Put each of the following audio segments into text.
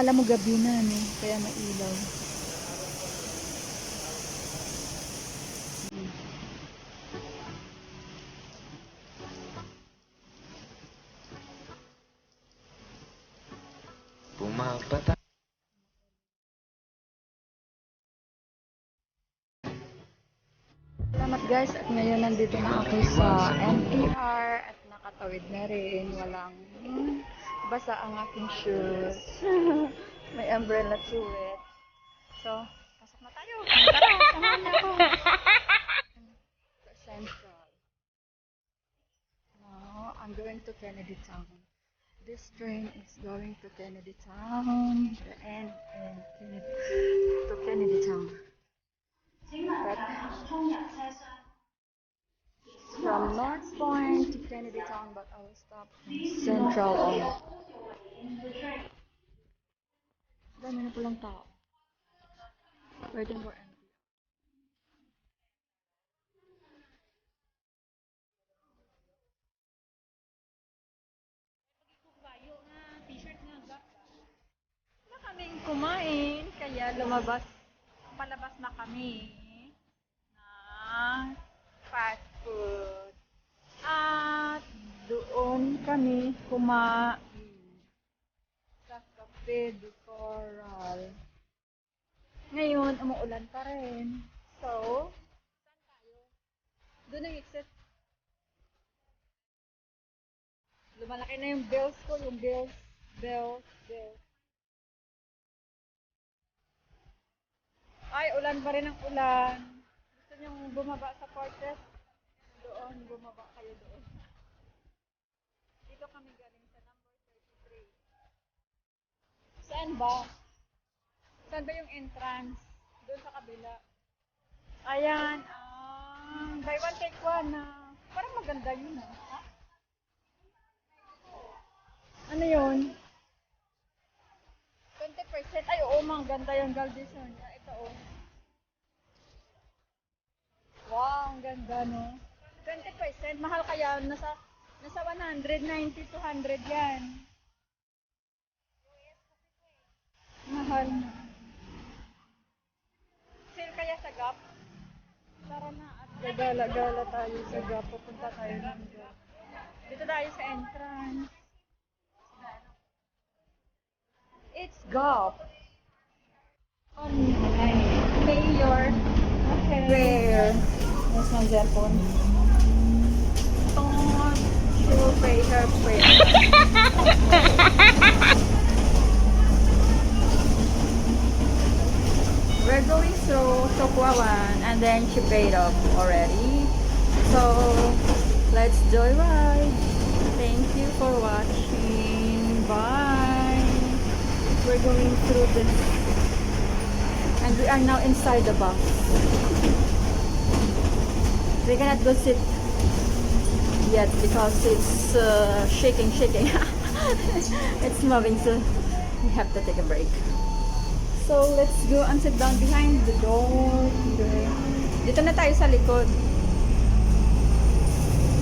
Akala mo gabi na, no? Kaya mailaw. Pumapata. Salamat guys, at ngayon nandito na ako sa NTR at nakatawid na rin. Walang basa ang aking shoes. May umbrella to it. So, pasok na tayo. Tara, samahan niyo ako. Sa Central. Now, I'm going to Kennedy Town. This train is going to Kennedy Town. The end in Kennedy Town. But from North Point to Kennedy Town, but I will stop in Central only. Dami na palang tao. Waiting for entry. Na kaming kumain, kaya palabas na kami ng fast food. At doon kami kumain sa Cafe du Coral. Ngayon, umuulan pa rin. So, saan tayo? Doon ang exit. Lumalaki na yung bills ko, yung bills. Ay, ulan pa rin ang ulan. Gusto niyong bumaba sa Fortress? Doon, bumaba kayo doon. Dito kami galing sa number 33. Saan ba? Saan ba yung entrance? Doon sa kabila. Ayan, buy one take one na. Parang maganda yun ha? Ano yun? 20%. Ay, oo, maganda yung Galdison. Ito, oh. Wow, ang ganda, no? 20%. Mahal kaya. Nasa 190 to 100 yan. Mahal na. Sale kaya sa Gap? Tara na at gagala-gala tayo sa Gap. Pupunta tayo ng Gap. Dito tayo sa entrance. It's Gap. On Mayor Square. That's my cellphone. She will pay her prayer. We're going through Tokwawan and then she paid off already. So, let's joyride. Thank you for watching. Bye. We're going through this. And we are now inside the bus. We cannot go sit yet because it's shaking. It's moving, so we have to take a break. So let's go and sit down behind the door. Dito na tayo sa likod.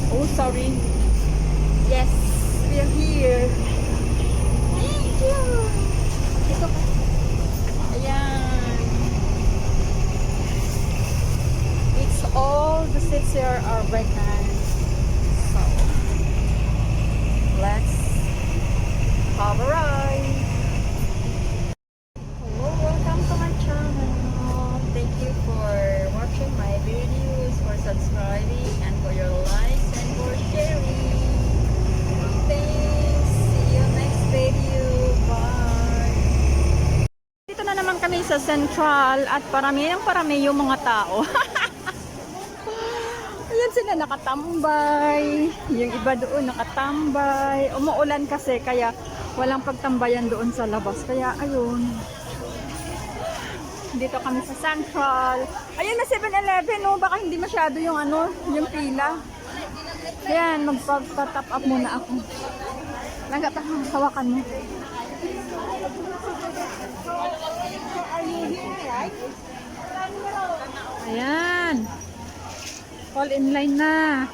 Oh, sorry. Yes, we are here. Thank you. Dito ka. Ayan. It's all the seats here are vacant. So sa Central at parami yung mga tao. Ayan sila nakatambay. Yung iba doon nakatambay. Umuulan kasi kaya walang pagtambayan doon sa labas. Kaya ayun. Dito kami sa Central. Ayun na 7-Eleven, no? Baka hindi masyado yung yung pila. Ayan, magpa-top up muna ako. Langgap pa, hawakan mo. Ayan. All in line na.